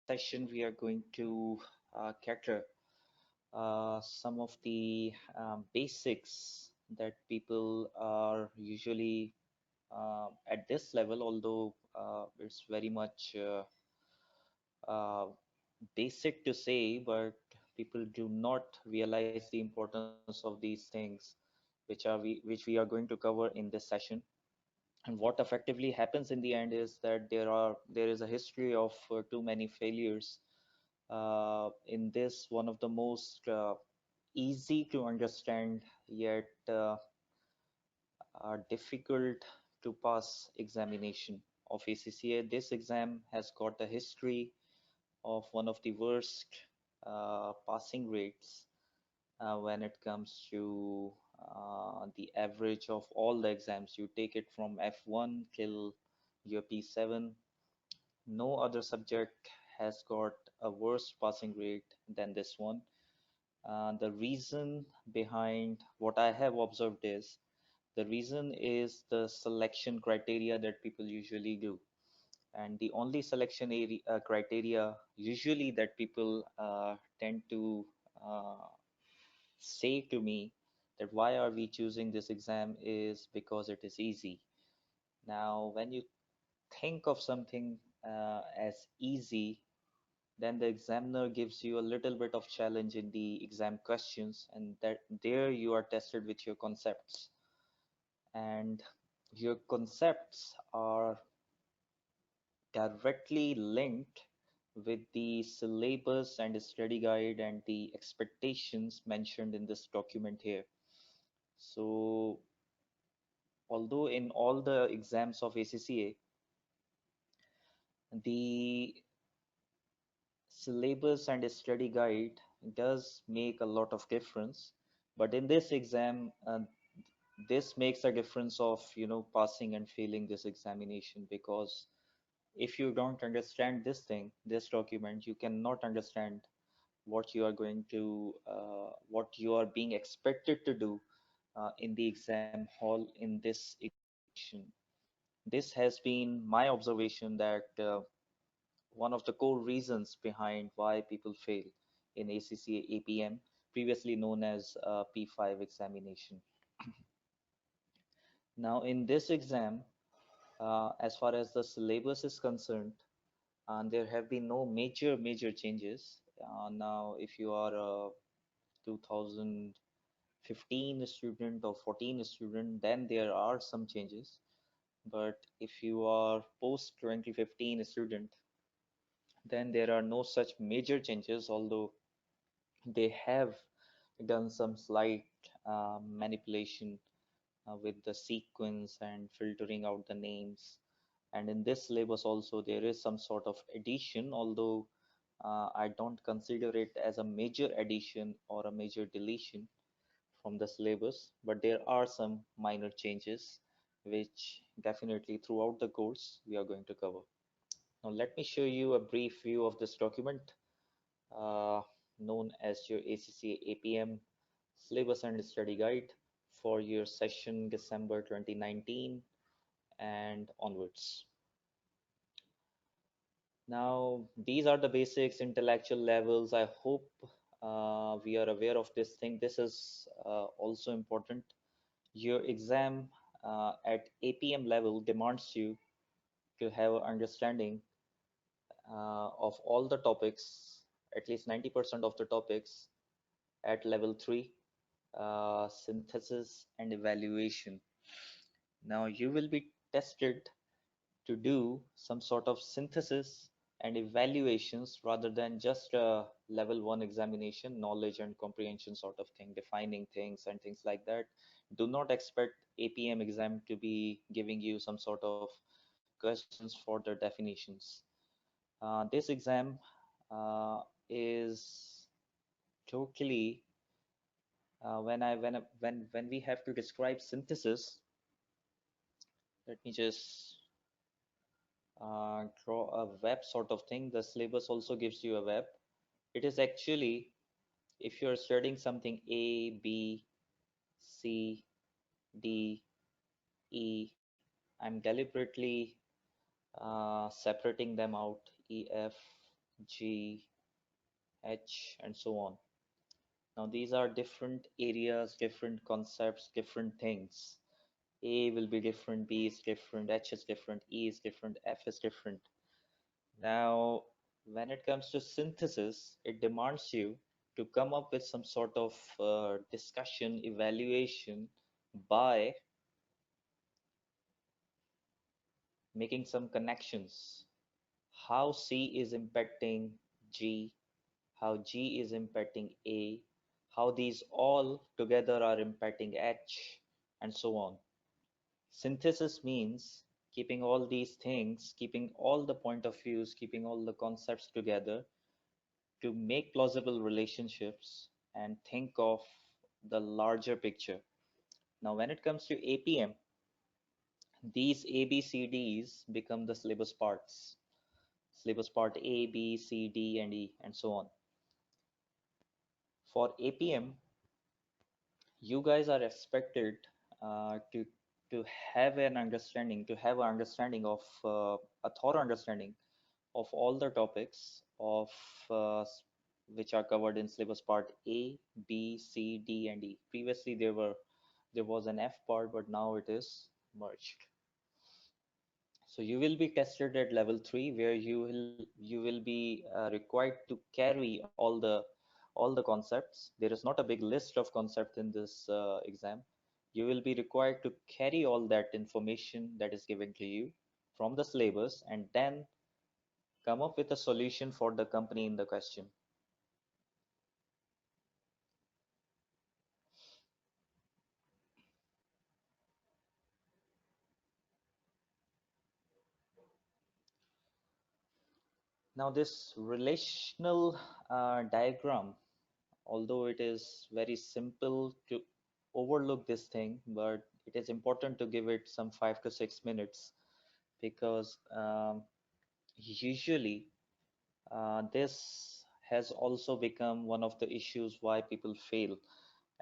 session, we are going to cater some of the basics that people are usually at this level, although it's very much uh, basic to say, but people do not realize the importance of these things, which we are going to cover in this session. And what effectively happens in the end is that there is a history of too many failures in this one of the most easy to understand yet difficult to pass examination of ACCA. This exam has got a history of one of the worst passing rates when it comes to the average of all the exams. You take it from F1 till your P7. No other subject has got a worse passing rate than this one. The reason behind what I have observed is the reason is the selection criteria that people usually do. And the only selection criteria usually that people tend to uh, say to me that why are we choosing this exam is because it is easy. Now, when you think of something as easy, then the examiner gives you a little bit of challenge in the exam questions, and that there you are tested with your concepts. And your concepts are directly linked with the syllabus and study guide and the expectations mentioned in this document here. So, although in all the exams of ACCA, the syllabus and study guide does make a lot of difference, but in this exam, this makes a difference of passing and failing this examination, because if you don't understand this thing, this document, you cannot understand what you are going to what you are being expected to do in the exam hall in this examination. This has been my observation that one of the core reasons behind why people fail in ACCA APM, previously known as P5 examination. Now, in this exam, as far as the syllabus is concerned, there have been no major changes. Now, if you are a 2015 student or 14 student, then there are some changes. But if you are post 2015 student, then there are no such major changes, although they have done some slight manipulation with the sequence and filtering out the names. And in this syllabus also there is some sort of addition, although I don't consider it as a major addition or a major deletion from the syllabus, but there are some minor changes which definitely throughout the course we are going to cover. Now let me show you a brief view of this document uh, known as your ACCA APM Syllabus and Study Guide for your session December 2019 and onwards. Now, these are the basics, intellectual levels. I hope we are aware of this thing. This is also important. Your exam at APM level demands you to have an understanding of all the topics, at least 90% of the topics at level 3, synthesis and evaluation. Now, you will be tested to do some sort of synthesis and evaluations rather than just a level 1 examination, knowledge and comprehension sort of thing, defining things and things like that. Do not expect APM exam to be giving you some sort of questions for the definitions. This exam is totally when we have to describe synthesis. Let me just draw a web sort of thing. The syllabus also gives you a web. It is actually, if you're studying something A, B, C, D, E, I'm deliberately separating them out, E, F, G, H, and so on. Now, these are different areas, different concepts, different things. A will be different, B is different, H is different, E is different, F is different. Now, when it comes to synthesis, it demands you to come up with some sort of discussion, evaluation by making some connections. How C is impacting G, how G is impacting A, how these all together are impacting H, and so on. Synthesis means keeping all these things, keeping all the point of views, keeping all the concepts together to make plausible relationships and think of the larger picture. Now, when it comes to APM, these ABCDs become the syllabus parts. Syllabus part A, B, C, D, and E, and so on. For APM, you guys are expected to have an understanding, a thorough understanding of all the topics of uh, which are covered in syllabus part A, B, C, D, and E. Previously, there was an F part, but now it is merged. So you will be tested at level 3, where you will be required to carry all the concepts. There is not a big list of concepts in this exam. You will be required to carry all that information that is given to you from the syllabus and then come up with a solution for the company in the question. Now, this relational diagram, although it is very simple to overlook this thing, but it is important to give it some 5 to 6 minutes because usually this has also become one of the issues why people fail.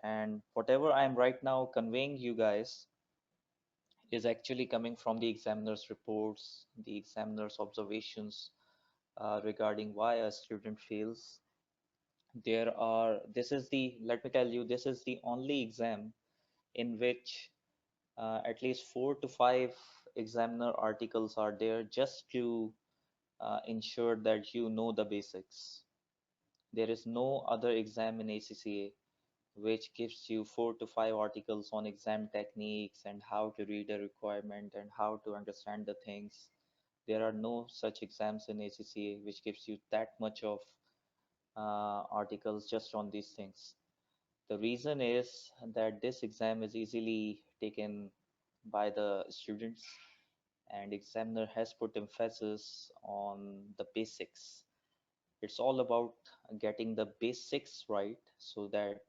And whatever I'm right now conveying you guys is actually coming from the examiner's reports, the examiner's observations regarding why a student fails. Let me tell you, this is the only exam in which at least 4 to 5 examiner articles are there just to ensure that you know the basics. There is no other exam in ACCA which gives you 4 to 5 articles on exam techniques and how to read a requirement and how to understand the things. There are no such exams in ACCA which gives you that much of articles just on these things. The reason is that this exam is easily taken by the students, and examiner has put emphasis on the basics. It's all about getting the basics right so that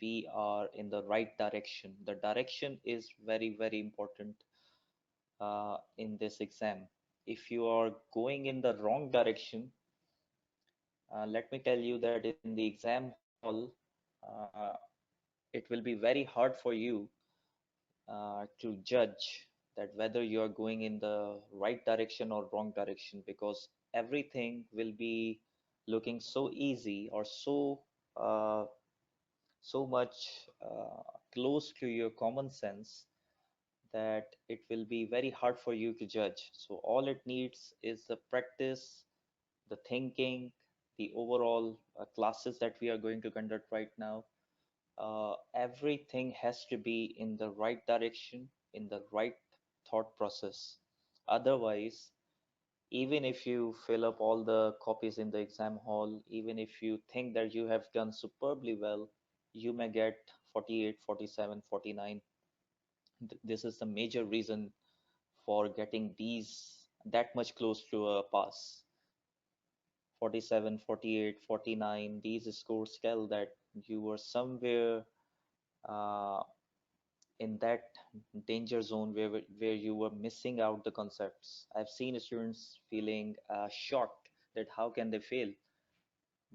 we are in the right direction. The direction is very, very important in this exam. If you are going in the wrong direction, let me tell you that in the exam hall, uh, it will be very hard for you to judge that whether you are going in the right direction or wrong direction, because everything will be looking so easy or uh, so much close to your common sense that it will be very hard for you to judge. So all it needs is the practice, the thinking, the overall classes that we are going to conduct right now. Everything has to be in the right direction, in the right thought process. Otherwise, even if you fill up all the copies in the exam hall, even if you think that you have done superbly well, you may get 48, 47, 49. This is the major reason for getting these that much close to a pass. 47, 48, 49, these scores tell that you were somewhere uh, in that danger zone where you were missing out the concepts. I've seen students feeling shocked that how can they fail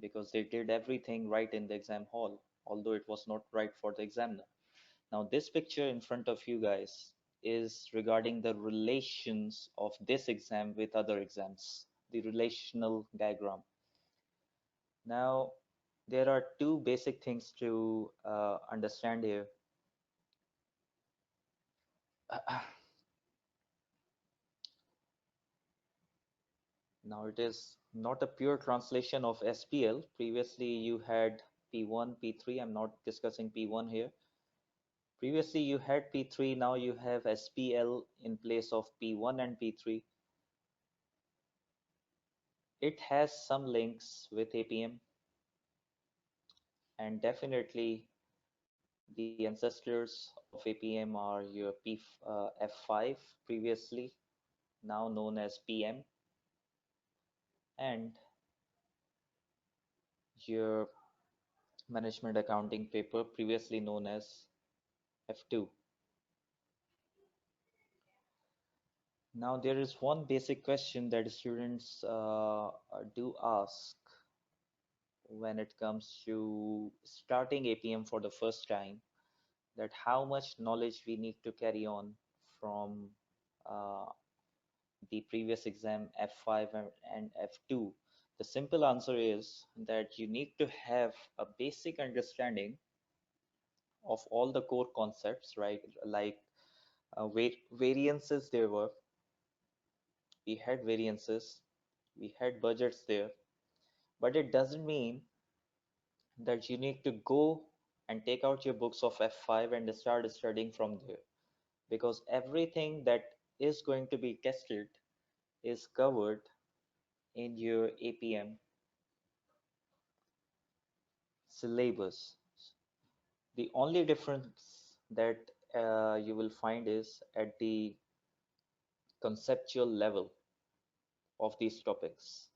because they did everything right in the exam hall, although it was not right for the examiner. Now, this picture in front of you guys is regarding the relations of this exam with other exams, the relational diagram. Now, there are two basic things to understand here. Now, it is not a pure translation of SPL. Previously, you had P1, P3. I'm not discussing P1 here. Previously, you had P3. Now you have SPL in place of P1 and P3. It has some links with APM, and definitely the ancestors of APM are your F5 previously, now known as PM, and your management accounting paper previously known as F2. Now there is one basic question that students do ask when it comes to starting APM for the first time, that how much knowledge we need to carry on from uh, the previous exam F5 and F2. The simple answer is that you need to have a basic understanding of all the core concepts, right? Like variances, we had variances, we had budgets there, but it doesn't mean that you need to go and take out your books of F5 and start studying from there, because everything that is going to be tested is covered in your APM syllabus. The only difference that you will find is at the conceptual level of these topics.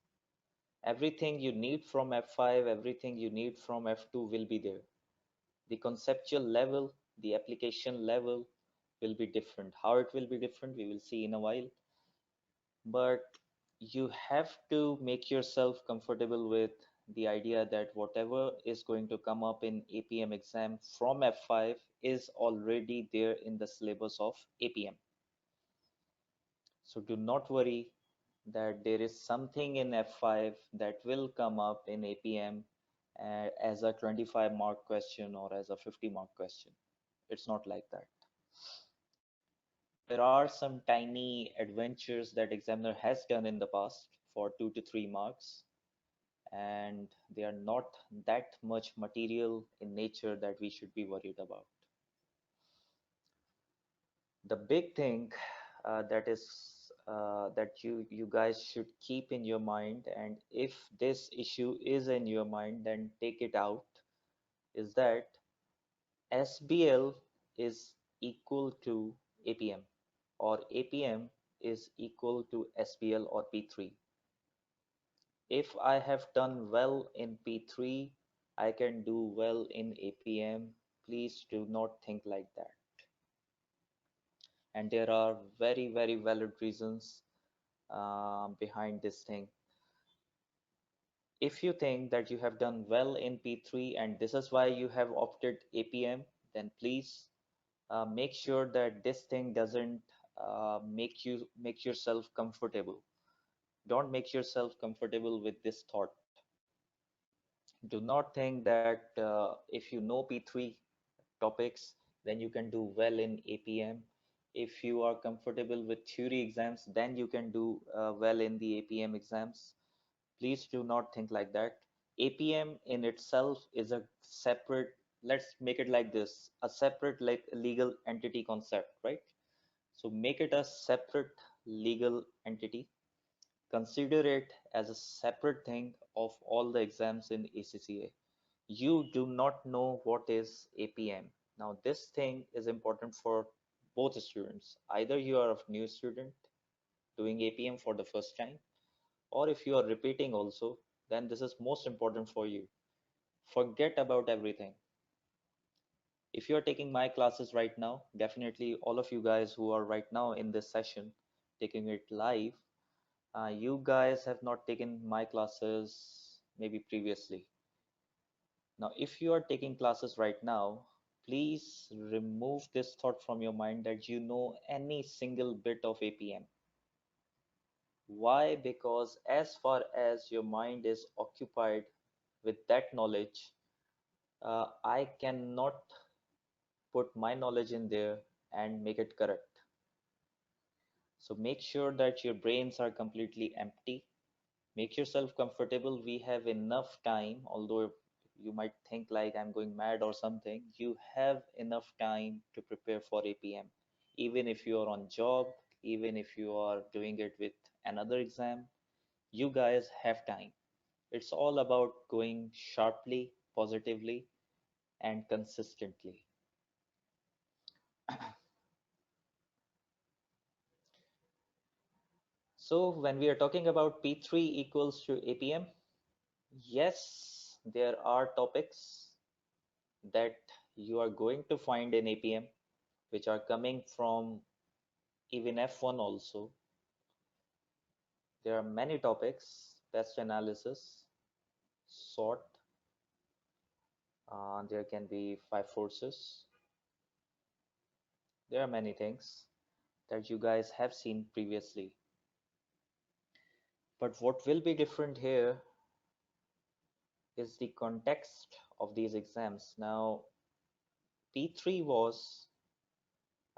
Everything you need from F5, everything you need from F2 will be there. The conceptual level, the application level will be different. How it will be different, we will see in a while. But you have to make yourself comfortable with the idea that whatever is going to come up in APM exam from F5 is already there in the syllabus of APM. So do not worry that there is something in F5 that will come up in APM as a 25 mark question or as a 50 mark question. It's not like that. There are some tiny adventures that examiner has done in the past for 2 to 3 marks, and they are not that much material in nature that we should be worried about. The big thing that you guys should keep in your mind, and if this issue is in your mind, then take it out, is that SBL is equal to APM, or APM is equal to SBL or P3. If I have done well in P3, I can do well in APM. Please do not think like that. And there are very, very valid reasons behind this thing. If you think that you have done well in P3 and this is why you have opted APM, then please make sure that this thing doesn't make yourself comfortable. Don't make yourself comfortable with this thought. Do not think that if you know P3 topics, then you can do well in APM. If you are comfortable with theory exams, then you can do well in the APM exams. Please do not think like that. APM in itself is a separate, let's make it like this, a separate like legal entity concept, right? So make it a separate legal entity. Consider it as a separate thing of all the exams in ACCA. You do not know what is APM. Now, this thing is important for both students. Either you are a new student doing APM for the first time, or if you are repeating also, then this is most important for you. Forget about everything. If you are taking my classes right now, definitely all of you guys who are right now in this session taking it live, you guys have not taken my classes maybe previously. Now, if you are taking classes right now, please remove this thought from your mind that you know any single bit of APM. Why? Because as far as your mind is occupied with that knowledge, I cannot put my knowledge in there and make it correct. So make sure that your brains are completely empty. Make yourself comfortable. We have enough time, although you might think like I'm going mad or something. You have enough time to prepare for APM. Even if you are on job, even if you are doing it with another exam, you guys have time. It's all about going sharply, positively, and consistently. So when we are talking about P3 equals to APM, yes, there are topics that you are going to find in APM which are coming from even F1 also. There are many topics, best analysis, sort, there can be five forces. There are many things that you guys have seen previously. But what will be different here is the context of these exams. Now, P3 was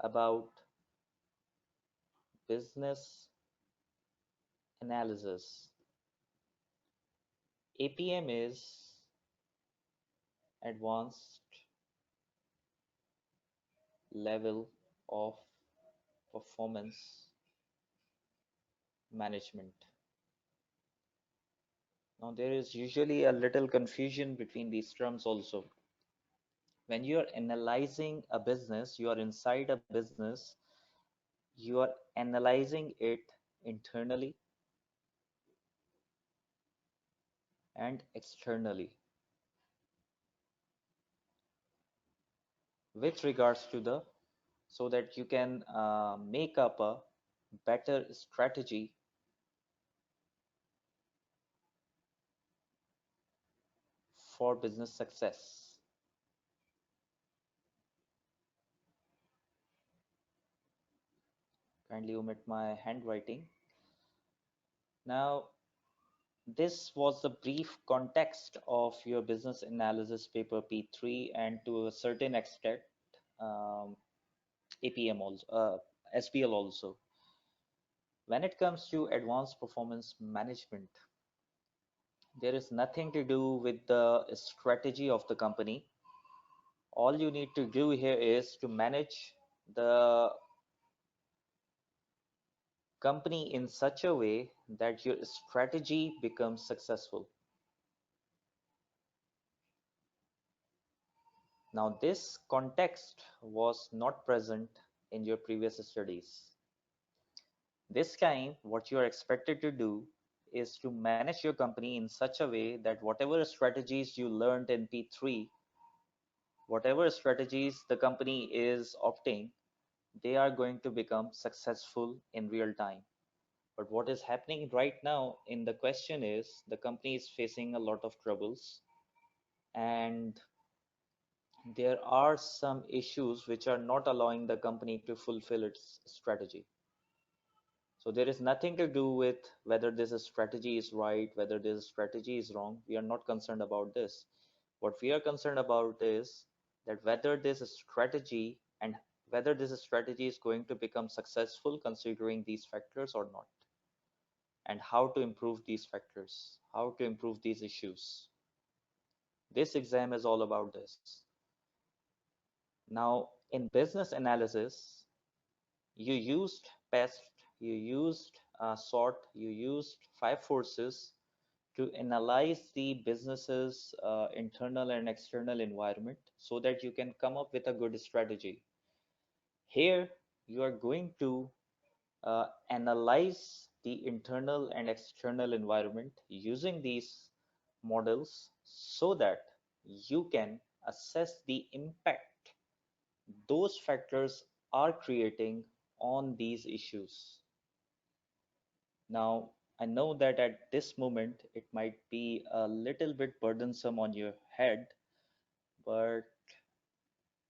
about business analysis. APM is advanced level of performance management. Now, there is usually a little confusion between these terms also. When you are analyzing a business, you are inside a business, you are analyzing it internally and externally with regards to the so that you can make up a better strategy for business success. Kindly omit my handwriting. Now, this was the brief context of your business analysis paper P3 and to a certain extent um, APM also, SPL also. When it comes to advanced performance management, there is nothing to do with the strategy of the company. All you need to do here is to manage the company in such a way that your strategy becomes successful. Now, this context was not present in your previous studies. This time, what you are expected to do is to manage your company in such a way that whatever strategies you learned in P3, whatever strategies the company is opting, they are going to become successful in real time. But what is happening right now in the question is the company is facing a lot of troubles and there are some issues which are not allowing the company to fulfill its strategy. So there is nothing to do with whether this strategy is right, whether this strategy is wrong. We are not concerned about this. What we are concerned about is that whether this strategy and whether this strategy is going to become successful considering these factors or not, and how to improve these factors, how to improve these issues. This exam is all about this. Now, in business analysis, you used PEST, you used SORT, you used five forces to analyze the business's internal and external environment so that you can come up with a good strategy. Here, you are going to analyze the internal and external environment using these models so that you can assess the impact those factors are creating on these issues. Now, I know that at this moment it might be a little bit burdensome on your head, but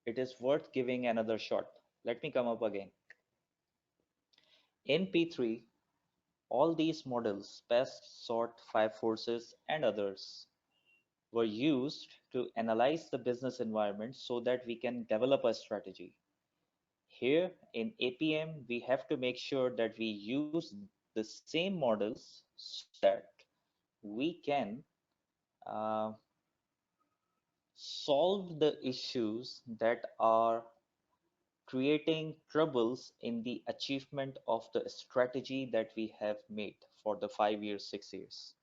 it is worth giving another shot. Let me come up again. In P3, all these models, PEST, SORT, five forces, and others, were used to analyze the business environment so that we can develop a strategy. Here in APM, we have to make sure that we use the same models so that we can uh, solve the issues that are creating troubles in the achievement of the strategy that we have made for the 5 years, 6 years.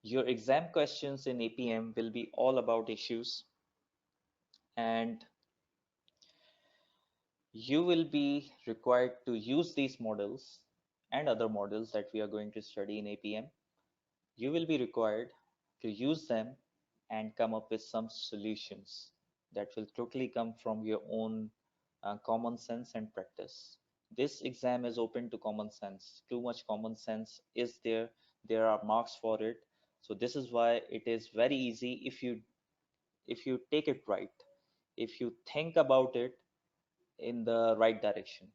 Your exam questions in APM will be all about issues, and you will be required to use these models and other models that we are going to study in APM. You will be required to use them and come up with some solutions that will totally come from your own common sense and practice. This exam is open to common sense. Too much common sense is there. There are marks for it. So this is why it is very easy if you take it right, if you think about it in the right direction.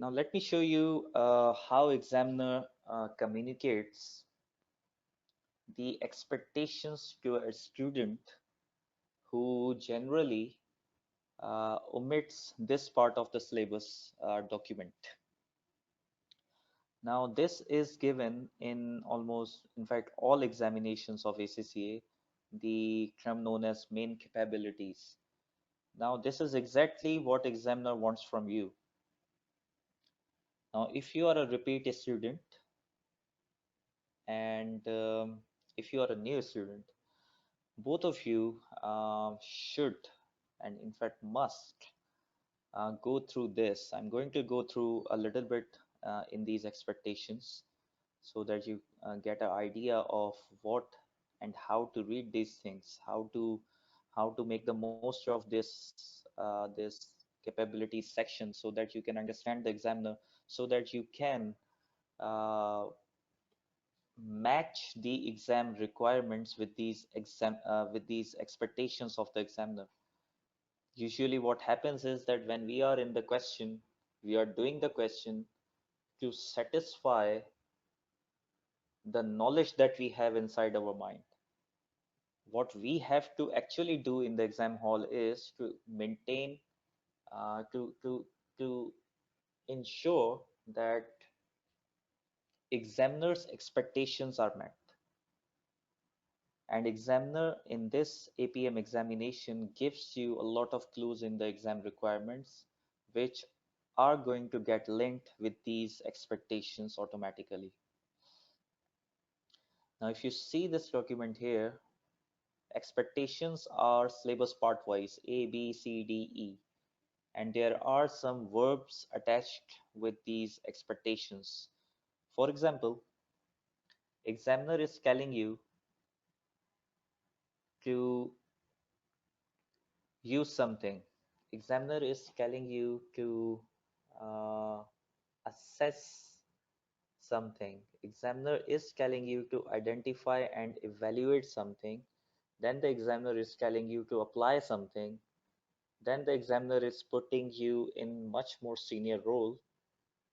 Now let me show you how examiner communicates the expectations to a student who generally omits this part of the syllabus document. Now this is given in almost, in fact, all examinations of ACCA, the term known as main capabilities. Now this is exactly what examiner wants from you. Now if you are a repeat student and if you are a new student, both of you should and in fact must go through this. I'm going to go through a little bit in these expectations so that you get an idea of what and how to read these things, how to make the most of this capability section so that you can understand the examiner, so that you can uh, match the exam requirements with these expectations of the examiner. Usually what happens is that when we are in the question, we are doing the question to satisfy the knowledge that we have inside our mind. What we have to actually do in the exam hall is to maintain, to ensure that examiners' expectations are met. And examiner in this APM examination gives you a lot of clues in the exam requirements, which are going to get linked with these expectations automatically. Now, if you see this document here, expectations are syllabus part wise A, B, C, D, E, and there are some verbs attached with these expectations. For example, examiner is telling you to use something. Examiner is telling you to uh, assess something. Examiner is telling you to identify and evaluate something. Then the examiner is telling you to apply something. Then the examiner is putting you in much more senior role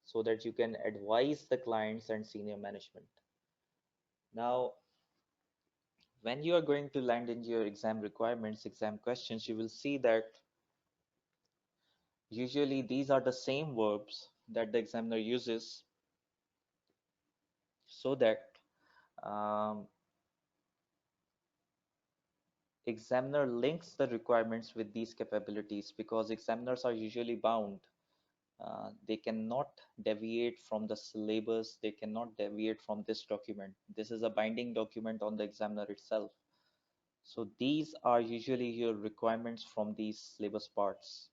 so that you can advise the clients and senior management. Now, when you are going to land in your exam requirements, exam questions, you will see that usually these are the same verbs that the examiner uses so that um, examiner links the requirements with these capabilities, because examiners are usually bound. They cannot deviate from the syllabus, they cannot deviate from this document. This is a binding document on the examiner itself. So these are usually your requirements from these syllabus parts.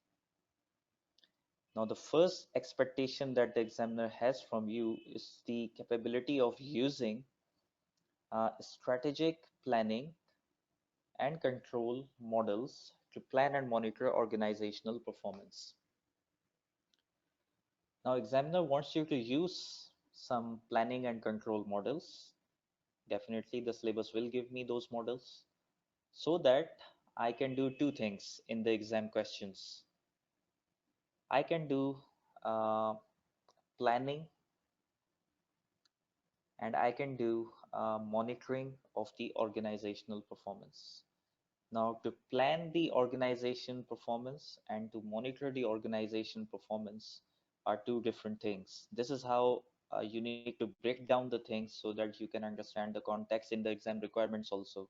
Now, the first expectation that the examiner has from you is the capability of using strategic planning and control models to plan and monitor organizational performance. Now, examiner wants you to use some planning and control models. Definitely, the syllabus will give me those models so that I can do two things in the exam questions. I can do uh, planning, and I can do monitoring of the organizational performance. Now, to plan the organization performance and to monitor the organization performance are two different things. This is how you need to break down the things so that you can understand the context in the exam requirements also.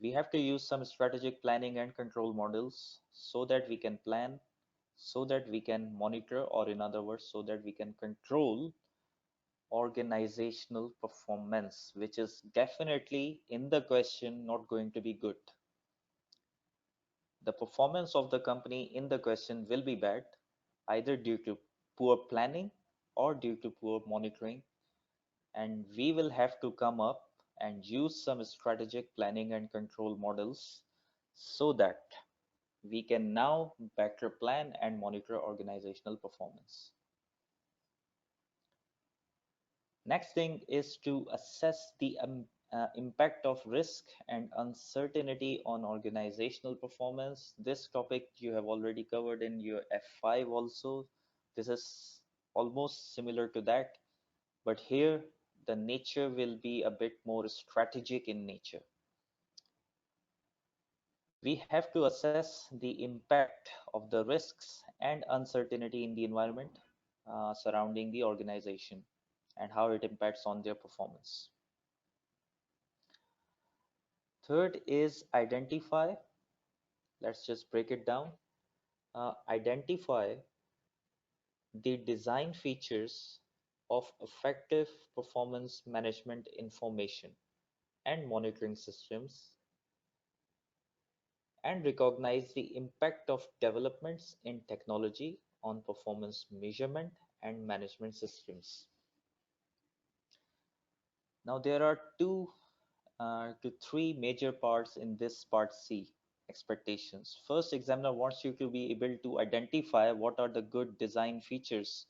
We have to use some strategic planning and control models so that we can plan, so that we can monitor, or in other words, so that we can control organizational performance, which is definitely in the question not going to be good. The performance of the company in the question will be bad, either due to poor planning or due to poor monitoring, and we will have to come up and use some strategic planning and control models so that we can now better plan and monitor organizational performance. Next thing is to assess the impact of risk and uncertainty on organizational performance. This topic you have already covered in your F5 also. This is almost similar to that, but here the nature will be a bit more strategic in nature. We have to assess the impact of the risks and uncertainty in the environment surrounding the organization and how it impacts on their performance. Third is identify. Let's just break it down. Identify the design features of effective performance management information and monitoring systems, and recognize the impact of developments in technology on performance measurement and management systems. Now, there are two to three major parts in this part C, expectations. First, examiner wants you to be able to identify what are the good design features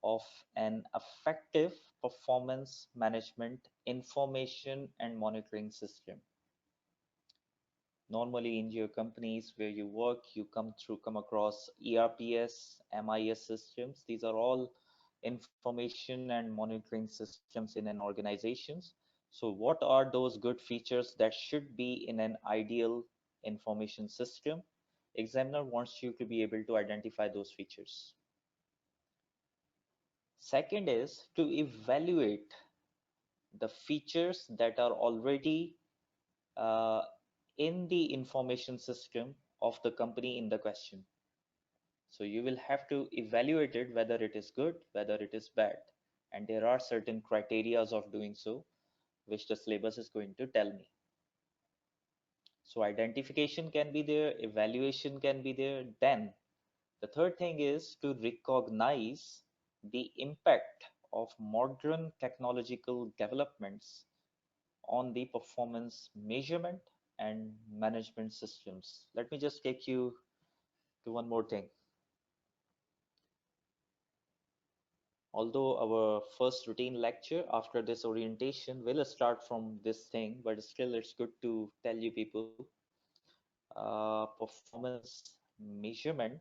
of an effective performance management information and monitoring system. Normally in your companies where you work, you come across ERPs, MIS systems. These are all information and monitoring systems in an organization. So what are those good features that should be in an ideal information system? Examiner wants you to be able to identify those features. Second is to evaluate the features that are already uh, in the information system of the company in the question. So you will have to evaluate it whether it is good, whether it is bad. And there are certain criterias of doing so, which the syllabus is going to tell me. So identification can be there, evaluation can be there. Then the third thing is to recognize the impact of modern technological developments on the performance measurement and management systems. Let me just take you to one more thing. Although our first routine lecture after this orientation will start from this thing, but still it's good to tell you people performance measurement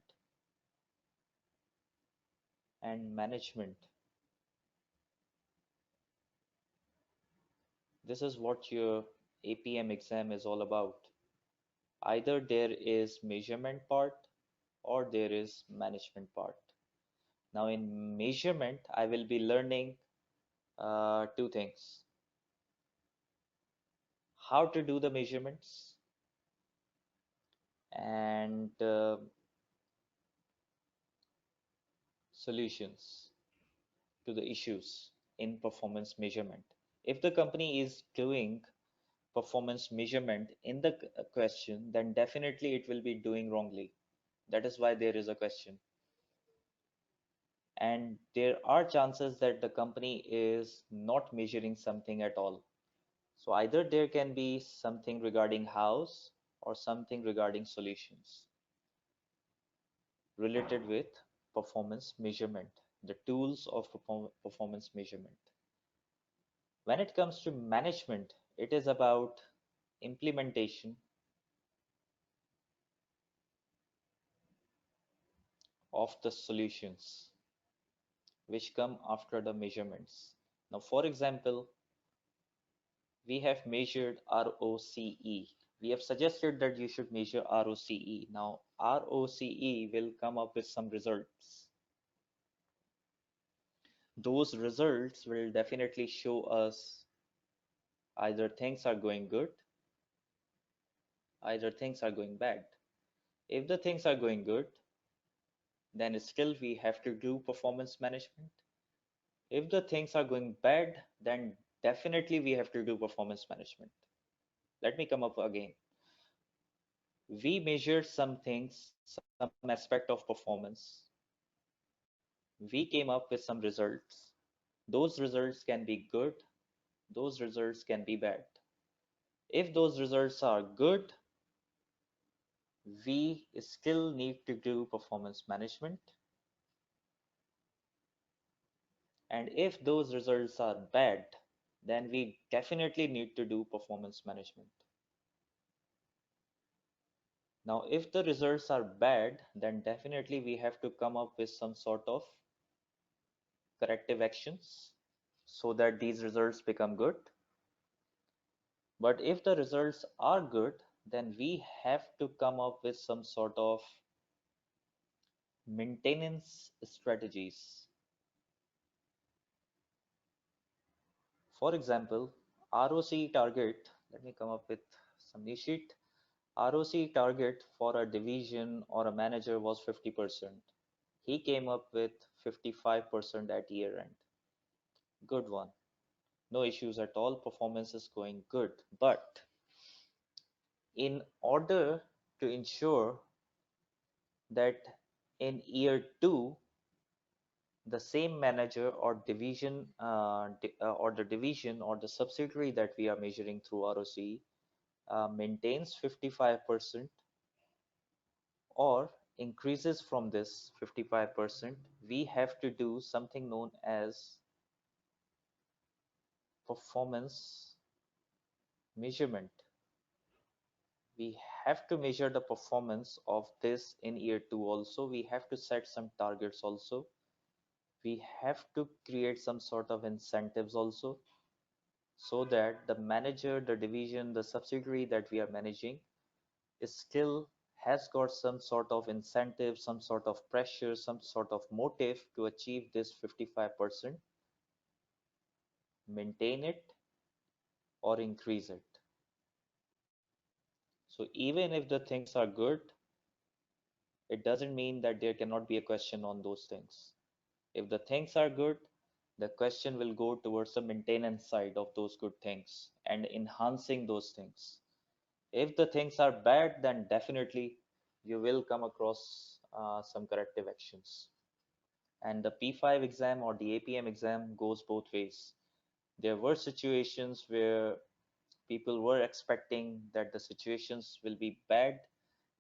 and management. This is what your APM exam is all about. Either there is measurement part or there is management part. Now in measurement, I will be learning two things: how to do the measurements and solutions to the issues in performance measurement. If the company is doing performance measurement in the question, then definitely it will be doing wrongly. That is why there is a question. And there are chances that the company is not measuring something at all. So either there can be something regarding house or something regarding solutions related with performance measurement, the tools of performance measurement. When it comes to management, it is about implementation of the solutions which come after the measurements. Now, for example, we have measured ROCE. We have suggested that you should measure ROCE. Now, ROCE will come up with some results. Those results will definitely show us either things are going good, either things are going bad. If the things are going good, then still we have to do performance management. If the things are going bad, then definitely we have to do performance management. Let me come up again. We measure some things, some aspect of performance. We came up with some results. Those results can be good, those results can be bad. If those results are good, we still need to do performance management. And if those results are bad, then we definitely need to do performance management. Now, if the results are bad, then definitely we have to come up with some sort of corrective actions so that these results become good. But if the results are good, then we have to come up with some sort of maintenance strategies. For example, ROC target, let me come up with some new sheet. ROC target for a division or a manager was 50%. He came up with 55% at year end. Good one. No issues at all. Performance is going good. But in order to ensure that in year two, the same manager or division or the division or the subsidiary that we are measuring through ROC maintains 55% or increases from this 55%, we have to do something known as performance measurement. We have to measure the performance of this in year two also. We have to set some targets also. We have to create some sort of incentives also so that the manager, the division, the subsidiary that we are managing is still has got some sort of incentive, some sort of pressure, some sort of motive to achieve this 55%, maintain it or increase it. So even if the things are good, it doesn't mean that there cannot be a question on those things. If the things are good, the question will go towards the maintenance side of those good things and enhancing those things. If the things are bad, then definitely you will come across some corrective actions. And the P5 exam or the APM exam goes both ways. There were situations where people were expecting that the situations will be bad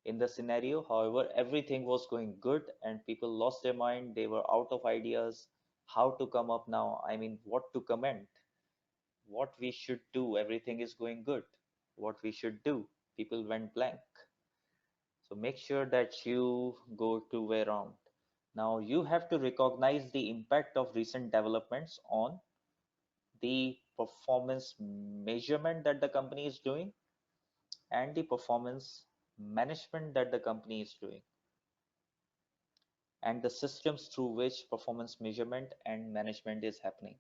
in the scenario. However, everything was going good and people lost their mind. They were out of ideas how to come up now. I mean, what to comment, what we should do. Everything is going good. What we should do. People went blank. So make sure that you go two way around. Now you have to recognize the impact of recent developments on the performance measurement that the company is doing and the performance management that the company is doing and the systems through which performance measurement and management is happening.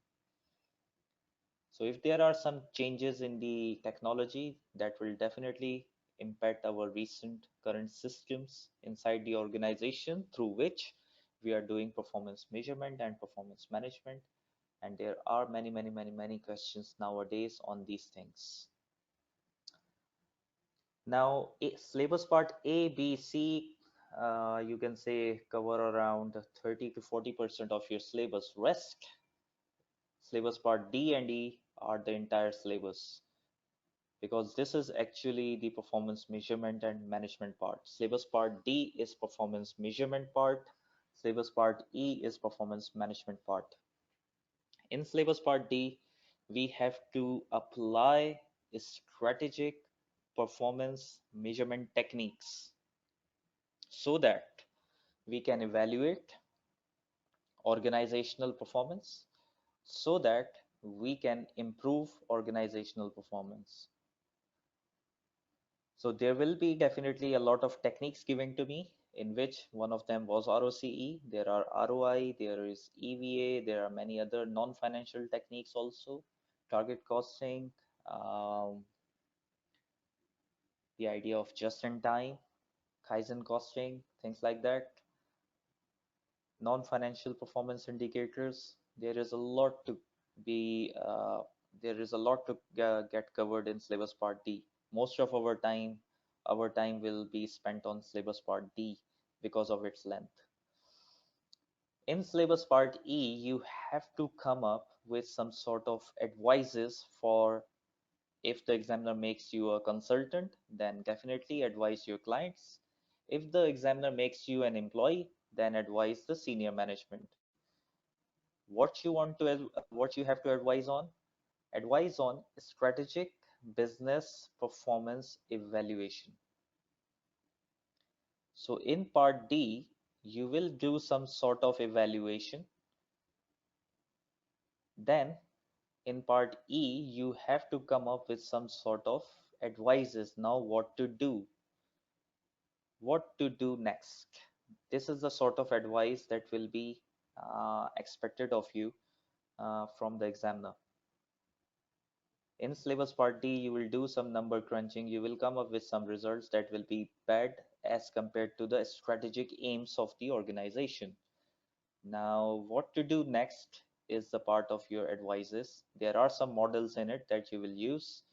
So if there are some changes in the technology, that will definitely impact our recent current systems inside the organization through which we are doing performance measurement and performance management. And there are many questions nowadays on these things. Now, syllabus part A, B, C, you can say cover around 30 to 40% of your syllabus. Rest, syllabus part D and E are the entire syllabus because this is actually the performance measurement and management part. Syllabus part D is performance measurement part. Syllabus part E is performance management part. In syllabus part D, we have to apply strategic performance measurement techniques so that We can evaluate organizational performance so that we can improve organizational performance. So there will be definitely a lot of techniques given to me, in which one of them was ROCE. There are ROI, there is EVA, there are many other non-financial techniques also, target costing, um, the idea of just in time, Kaizen costing, things like that, non-financial performance indicators. There is a lot to be, there is a lot to get covered in syllabus part D. Most of our time will be spent on syllabus part D because of its length. In syllabus part E, you have to come up with some sort of advices for, if the examiner makes you a consultant, then definitely advise your clients. If the examiner makes you an employee, then advise the senior management. What you have to advise on? Advise on strategic business performance evaluation. So in part D, you will do some sort of evaluation. Then in part E, you have to come up with some sort of advices. Now what to do next. This is the sort of advice that will be expected of you from the examiner. In syllabus part D, you will do some number crunching. You will come up with some results that will be bad as compared to the strategic aims of the organization. Now, what to do next is the part of your advices. There are some models in it that you will use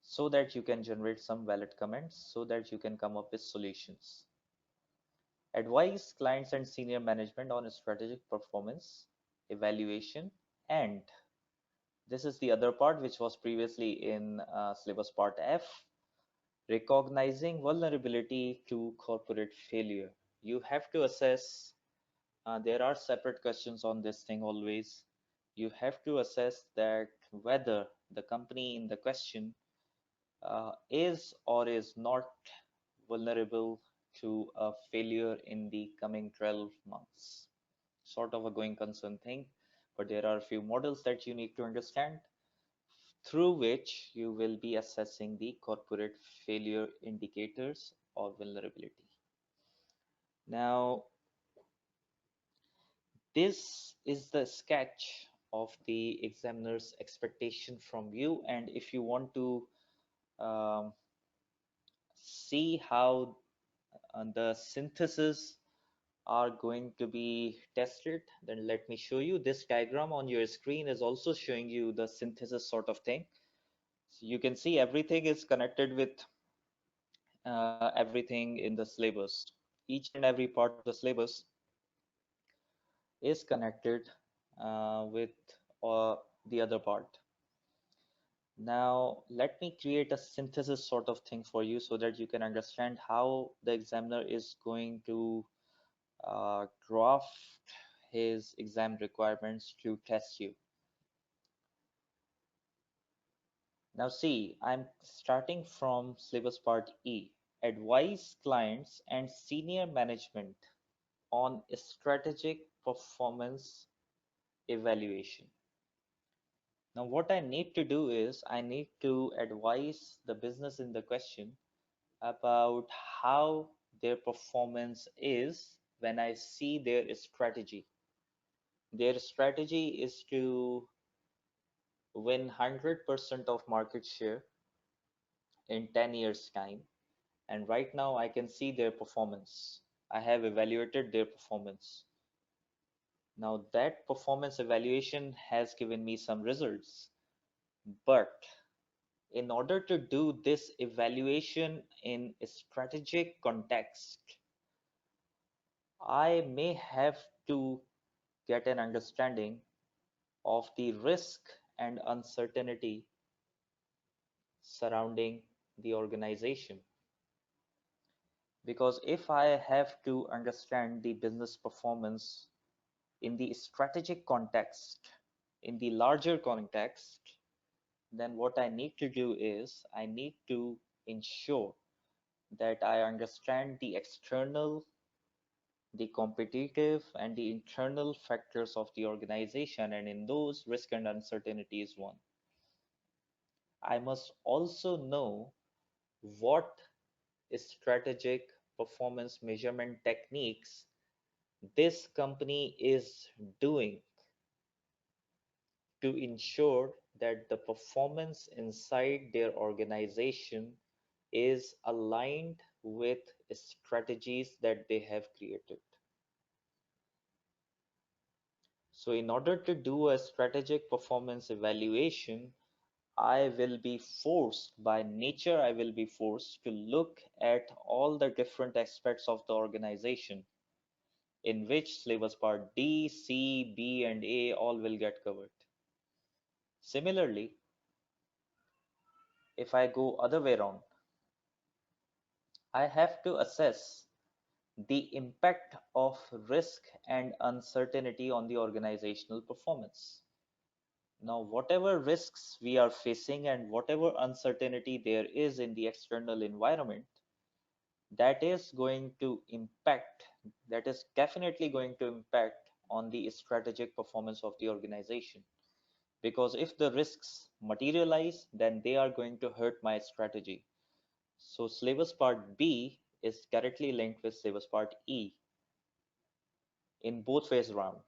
so that you can generate some valid comments, so that you can come up with solutions. Advise clients and senior management on strategic performance evaluation, and this is the other part which was previously in syllabus part F, recognizing vulnerability to corporate failure. You have to assess, there are separate questions on this thing always. You have to assess that whether the company in the question is or is not vulnerable to a failure in the coming 12 months. Sort of a going concern thing, but there are a few models that you need to understand through which you will be assessing the corporate failure indicators or vulnerability. Now, this is the sketch of the examiner's expectation from you, and if you want to um, see how the synthesis are going to be tested, then let me show you. This diagram on your screen is also showing you the synthesis sort of thing. So you can see everything is connected with everything in the syllabus. Each and every part of the syllabus is connected with the other part. Now, let me create a synthesis sort of thing for you so that you can understand how the examiner is going to draft his exam requirements to test you. Now see, I'm starting from syllabus part E. Advise clients and senior management on strategic performance evaluation. Now what I need to do is I need to advise the business in the question about how their performance is when I see their strategy. Their strategy is to win 100% of market share in 10 years time, and right now I can see their performance. I have evaluated their performance. Now that performance evaluation has given me some results, but in order to do this evaluation in a strategic context, I may have to get an understanding of the risk and uncertainty surrounding the organization. Because if I have to understand the business performance in the strategic context, in the larger context, then what I need to do is I need to ensure that I understand the external, the competitive, and the internal factors of the organization, and in those, risk and uncertainty is one. I must also know what strategic performance measurement techniques this company is doing to ensure that the performance inside their organization is aligned with strategies that they have created. So, in order to do a strategic performance evaluation, I will be forced, by nature, I will be forced to look at all the different aspects of the organization, in which syllabus part D, C, B, and A all will get covered. Similarly, if I go other way around, I have to assess the impact of risk and uncertainty on the organizational performance. Now, whatever risks we are facing and whatever uncertainty there is in the external environment, that is going to impact, that is definitely going to impact on the strategic performance of the organization. Because if the risks materialize, then they are going to hurt my strategy. So, syllabus part B is directly linked with syllabus part E in both ways around.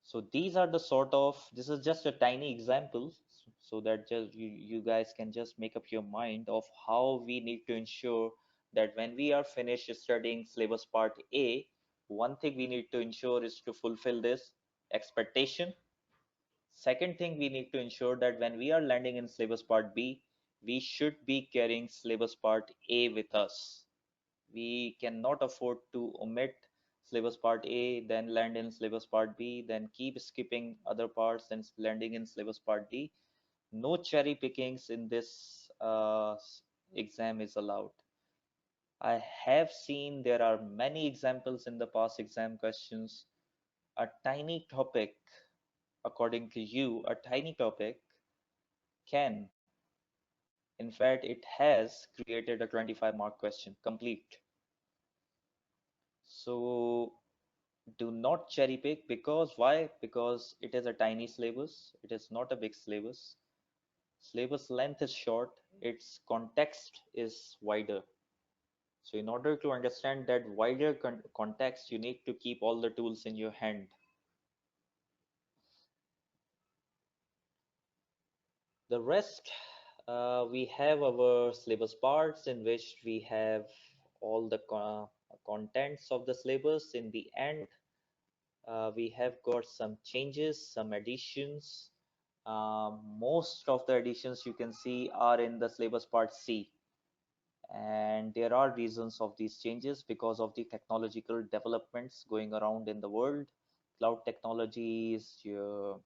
So these are the sort of, this is just a tiny example so that just you guys can just make up your mind of how we need to ensure that when we are finished studying syllabus part A, one thing we need to ensure is to fulfill this expectation. Second thing, we need to ensure that when we are landing in syllabus part B, we should be carrying syllabus part A with us. We cannot afford to omit syllabus part A, then land in syllabus part B, then keep skipping other parts and landing in syllabus part D. No cherry pickings in this exam is allowed. I have seen there are many examples in the past exam questions. A tiny topic, according to you, a tiny topic can, in fact, it has created a 25-mark question complete. So do not cherry pick. Because why? Because it is a tiny syllabus, it is not a big syllabus. Syllabus length is short, its context is wider. So in order to understand that wider context, you need to keep all the tools in your hand. The rest, we have our syllabus parts in which we have all the contents of the syllabus. In the end, we have got some changes, some additions. Most of the additions you can see are in the syllabus part C. And there are reasons of these changes because of the technological developments going around in the world. Cloud technologies, your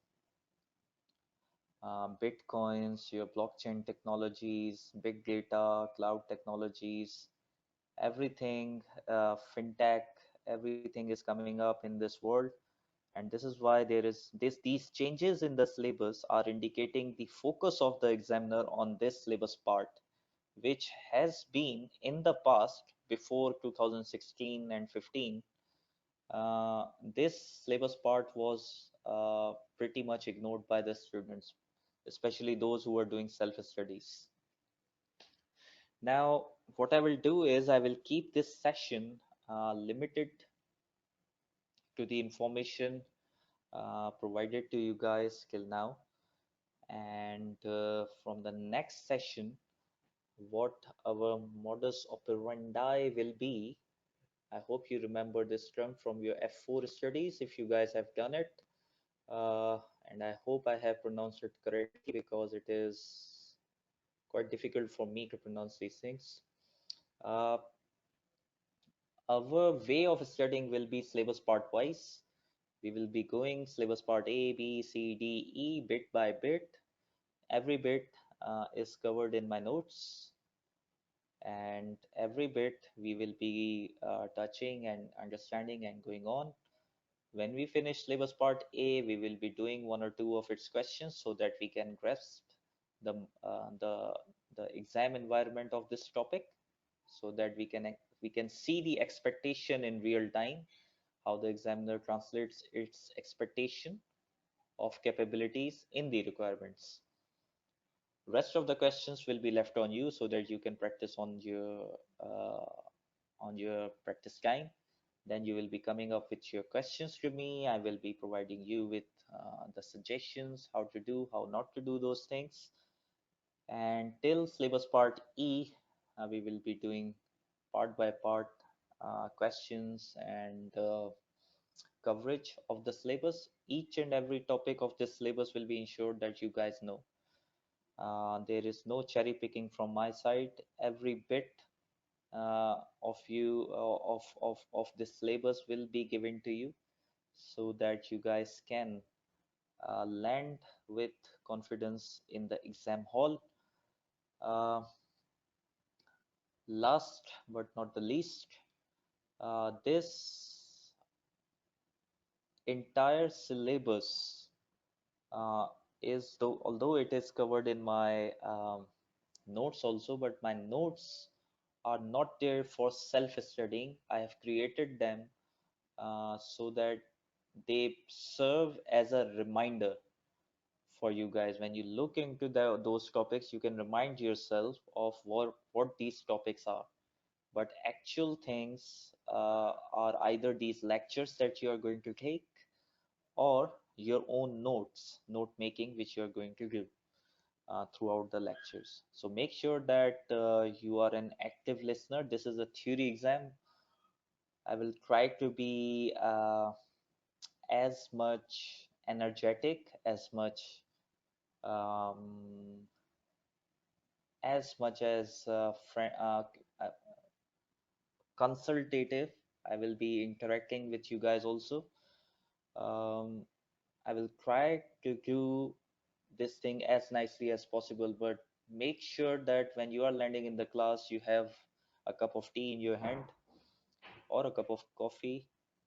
bitcoins, your blockchain technologies, big data, cloud technologies, everything, fintech, everything is coming up in this world. And this is why there is these changes in the syllabus are indicating the focus of the examiner on this syllabus part, which has been in the past before 2016 and 15. This syllabus part was pretty much ignored by the students, especially those who were doing self studies. Now, what I will do is I will keep this session limited to the information provided to you guys till now. And from the next session, what our modus operandi will be, I hope you remember this term from your F4 studies if you guys have done it. Uh, and I hope I have pronounced it correctly because it is quite difficult for me to pronounce these things. Uh, our way of studying will be syllabus part wise. We will be going syllabus part A, B, C, D, E bit by bit. Every bit is covered in my notes, and every bit we will be touching and understanding and going on. When we finish syllabus part A, we will be doing one or two of its questions so that we can grasp the uh, the the exam environment of this topic. so that we can see the expectation in real time, how the examiner translates its expectation of capabilities in the requirements. Rest of the questions will be left on you so that you can practice uh, on your practice time. Then you will be coming up with your questions to me. I will be providing you with the suggestions how to do, how not to do those things. And till syllabus part E, we will be doing part by part questions and coverage of the syllabus. Each and every topic of this syllabus will be ensured that you guys know. There is no cherry picking from my side. Every bit of this syllabus will be given to you so that you guys can land with confidence in the exam hall. Uh, Last but not the least, this entire syllabus uh, is though although it is covered in my notes also, but my notes are not there for self-studying. I have created them so that they serve as a reminder for you guys. When you look into those topics, you can remind yourself of what these topics are. But actual things are either these lectures that you are going to take or your own note making, which you are going to do throughout the lectures. So make sure that you are an active listener. This is a theory exam. I will try to be as much energetic, um, as much as uh, consultative. I will be interacting with you guys also. Um, I will try to do this thing as nicely as possible, but make sure that when you are landing in the class, you have a cup of tea in your hand or a cup of coffee,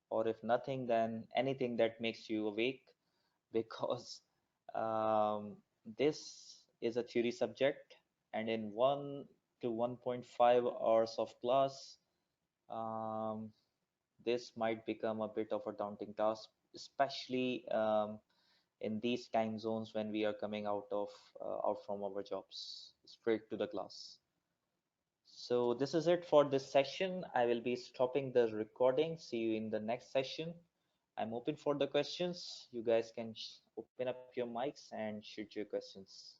or if nothing, then anything that makes you awake, because this is a theory subject, and in 1 to 1.5 hours of class, um, this might become a bit of a daunting task, especially in these time zones when we are coming out from our jobs straight to the class. So this is it for this session. I will be stopping the recording. See you in the next session. I'm open for the questions. You guys can open up your mics and shoot your questions.